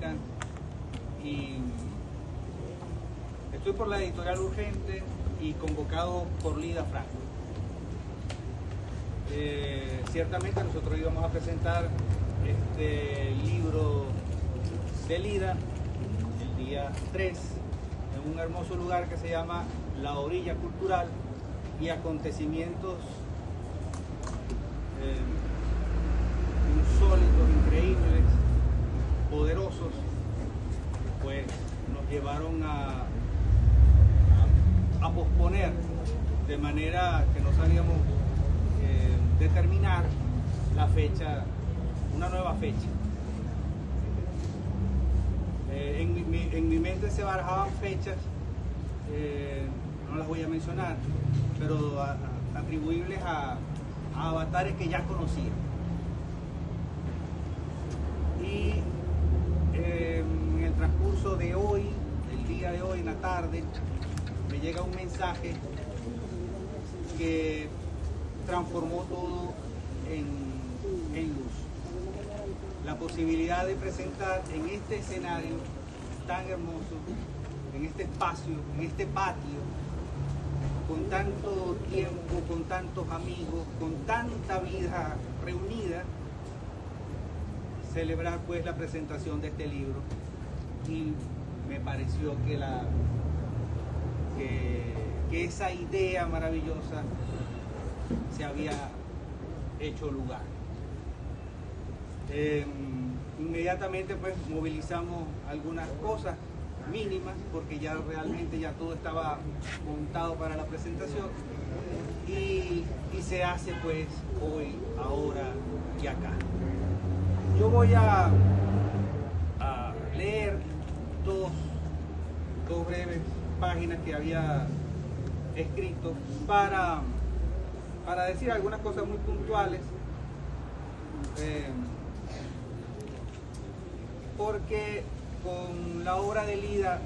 Crónicas, y estoy por la editorial Urgente y convocado por Lida Franco. Ciertamente nosotros íbamos a presentar este libro de Lida el día 3 en un hermoso lugar que se llama La Orilla Cultural, y acontecimientos insólitos, increíbles, poderosos, pues nos llevaron a posponer, de manera que no sabíamos determinar la fecha, una nueva fecha. En mi mente se barajaban fechas, no las voy a mencionar, pero atribuibles a avatares que ya conocía. Y en el transcurso de hoy, el día de hoy, en la tarde, me llega un mensaje que transformó todo en luz. La posibilidad de presentar en este escenario tan hermoso, en este espacio, en este patio, con tanto tiempo, con tantos amigos, con tanta vida reunida, celebrar pues la presentación de este libro. Y me pareció que esa idea maravillosa se había hecho lugar. Inmediatamente pues movilizamos algunas cosas mínimas, porque ya realmente ya todo estaba montado para la presentación, y se hace pues hoy, ahora y acá. Yo voy a leer dos breves páginas que había escrito para decir algunas cosas muy puntuales, porque con la obra de Lida,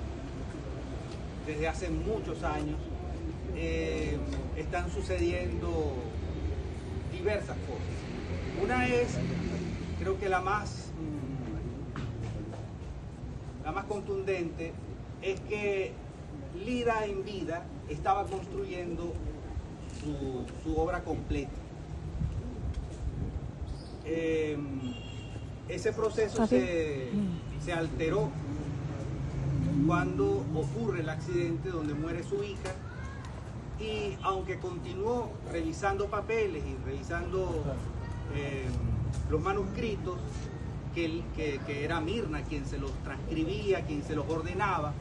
desde hace muchos años, están sucediendo diversas cosas. Una es, creo que la más contundente, es que Lida en vida estaba construyendo su obra completa. Ese proceso se alteró cuando ocurre el accidente donde muere su hija, y aunque continuó revisando papeles y revisando los manuscritos, que era Mirna quien se los transcribía, quien se los ordenaba,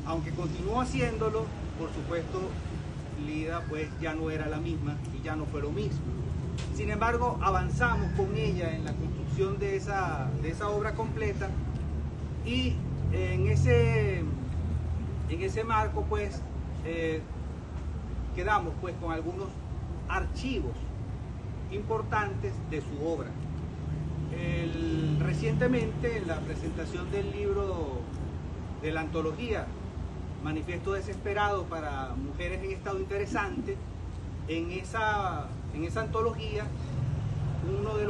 aunque continuó haciéndolo, por supuesto Lida pues ya no era la misma y ya no fue lo mismo. Sin embargo, avanzamos con ella en la construcción de esa obra completa, y en ese marco pues quedamos pues con algunos archivos importantes de su obra. Recientemente, en la presentación del libro de la antología Manifiesto Desesperado para Mujeres en Estado Interesante, en esa antología, uno de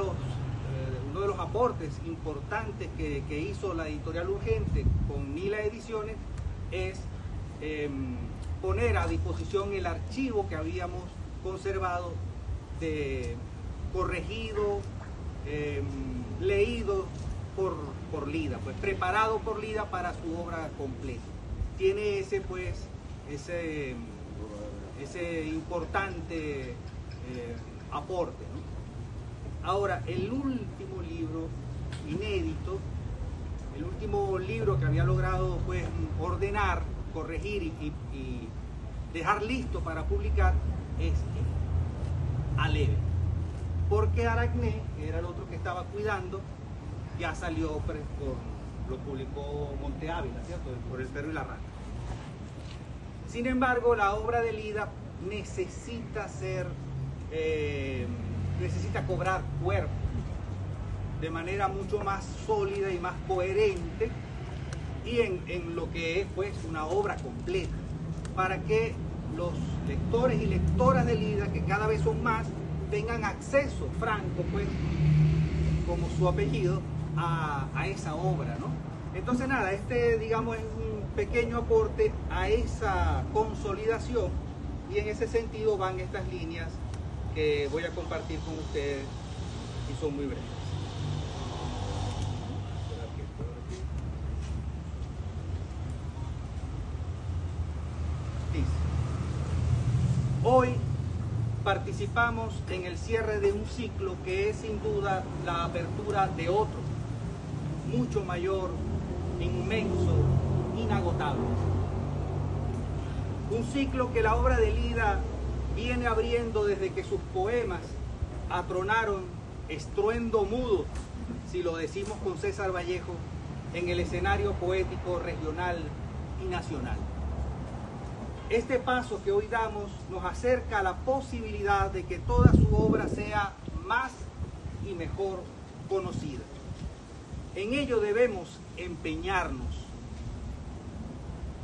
los aportes importantes que hizo la editorial Urgente con Nila Ediciones es poner a disposición el archivo que habíamos conservado, corregido, leído por Lida, pues preparado por Lida para su obra completa. Tiene ese importante aporte, ¿no? Ahora, el último libro inédito, el último libro que había logrado pues ordenar, corregir y dejar listo para publicar, es Aleve, porque Aracné, que era el otro que estaba cuidando, ya salió, lo publicó Monte Ávila, ¿cierto? Por El Perro y la Rata. Sin embargo, la obra de Lida necesita cobrar cuerpo de manera mucho más sólida y más coherente, y en lo que es pues una obra completa, para que los lectores y lectoras de Lida, que cada vez son más, tengan acceso franco, pues, como su apellido, a esa obra, ¿no? Entonces nada, digamos es un pequeño aporte a esa consolidación, y en ese sentido van estas líneas que voy a compartir con ustedes y son muy breves. Dice: hoy participamos en el cierre de un ciclo que es sin duda la apertura de otro, mucho mayor, inmenso, inagotable. Un ciclo que la obra de Lida viene abriendo desde que sus poemas atronaron estruendo mudo, si lo decimos con César Vallejo, en el escenario poético regional y nacional. Este paso que hoy damos nos acerca a la posibilidad de que toda su obra sea más y mejor conocida. En ello debemos empeñarnos,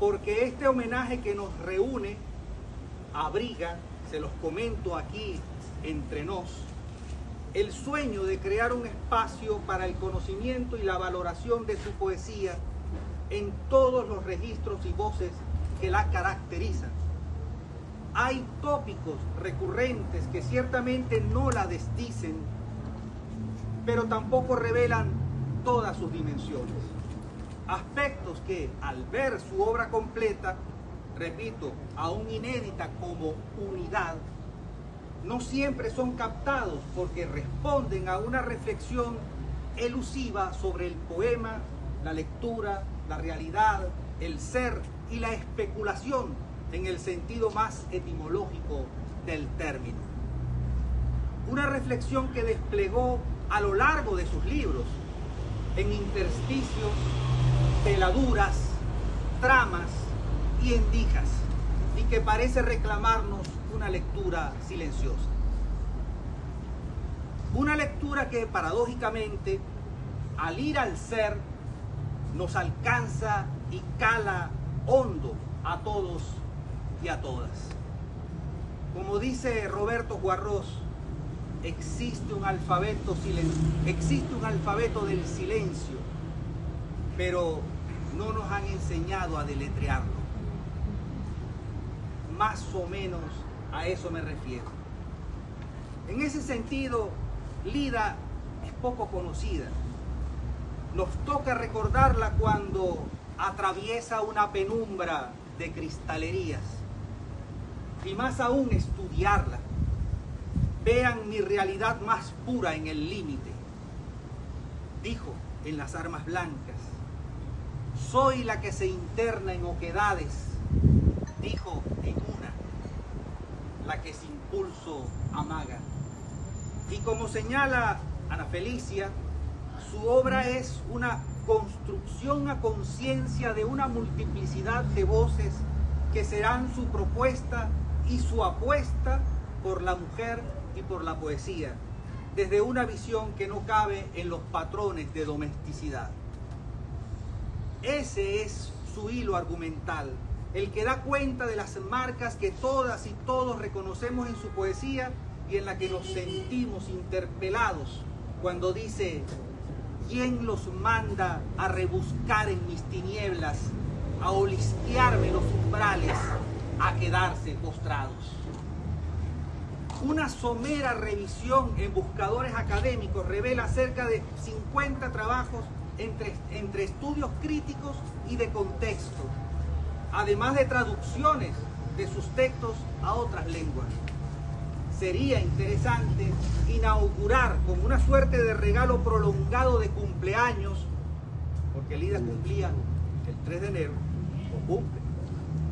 porque este homenaje que nos reúne abriga, se los comento aquí entre nos, el sueño de crear un espacio para el conocimiento y la valoración de su poesía en todos los registros y voces que la caracterizan. Hay tópicos recurrentes que ciertamente no la desdicen, pero tampoco revelan todas sus dimensiones. Aspectos que, al ver su obra completa, repito, aún inédita como unidad, no siempre son captados porque responden a una reflexión elusiva sobre el poema, la lectura, la realidad, el ser y la especulación en el sentido más etimológico del término. Una reflexión que desplegó a lo largo de sus libros, en intersticios, veladuras, tramas y endijas, y que parece reclamarnos una lectura silenciosa. Una lectura que paradójicamente, al ir al ser, nos alcanza y cala hondo a todos y a todas. Como dice Roberto Guarrós, existe un alfabeto del silencio, pero no nos han enseñado a deletrearlo. Más o menos a eso me refiero. En ese sentido, Lida es poco conocida. Nos toca recordarla cuando atraviesa una penumbra de cristalerías, y más aún estudiarla. Vean mi realidad más pura en el límite. Dijo en Las Armas Blancas: soy la que se interna en oquedades. Dijo en una, la que sin pulso amaga. Y como señala Ana Felicia, su obra es una construcción a conciencia de una multiplicidad de voces que serán su propuesta y su apuesta por la mujer y por la poesía, desde una visión que no cabe en los patrones de domesticidad. Ese es su hilo argumental, el que da cuenta de las marcas que todas y todos reconocemos en su poesía y en la que nos sentimos interpelados cuando dice: ¿quién los manda a rebuscar en mis tinieblas, a olisquearme los umbrales, a quedarse postrados? Una somera revisión en buscadores académicos revela cerca de 50 trabajos entre estudios críticos y de contexto, además de traducciones de sus textos a otras lenguas. Sería interesante inaugurar como una suerte de regalo prolongado de cumpleaños, porque Lida cumplía el 3 de enero, o cumple,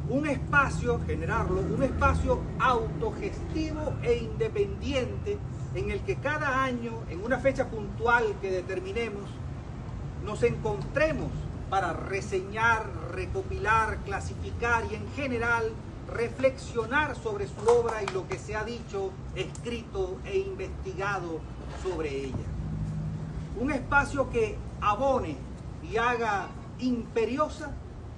un espacio, generarlo, un espacio autogestivo e independiente en el que cada año, en una fecha puntual que determinemos, nos encontremos para reseñar, recopilar, clasificar y en general reflexionar sobre su obra y lo que se ha dicho, escrito e investigado sobre ella. Un espacio que abone y haga imperiosa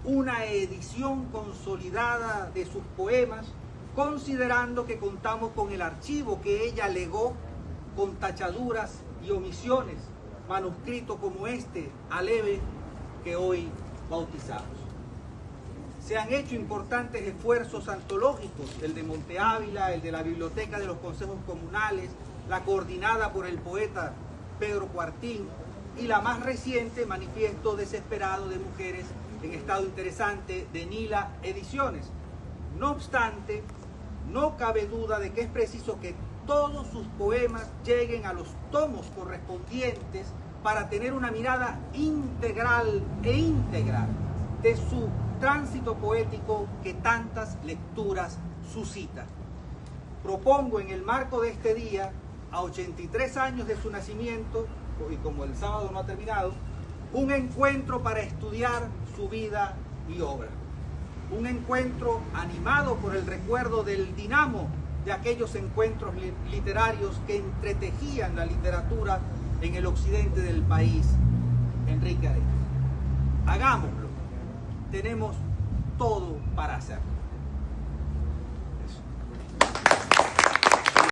una edición consolidada de sus poemas, considerando que contamos con el archivo que ella legó con tachaduras y omisiones, manuscrito como este aleve que hoy bautizamos. Se han hecho importantes esfuerzos antológicos, el de Monte Ávila, el de la Biblioteca de los Consejos Comunales, la coordinada por el poeta Pedro Cuartín, y la más reciente, Manifiesto Desesperado de Mujeres en Estado Interesante, de Nila Ediciones. No obstante, no cabe duda de que es preciso que todos sus poemas lleguen a los tomos correspondientes para tener una mirada integral e íntegra de su tránsito poético que tantas lecturas suscita. Propongo en el marco de este día, a 83 años de su nacimiento, y como el sábado no ha terminado, un encuentro para estudiar su vida y obra. Un encuentro animado por el recuerdo del dinamo de aquellos encuentros literarios que entretejían la literatura en el occidente del país, Enrique Arenas. Hagámoslo. Tenemos todo para hacerlo.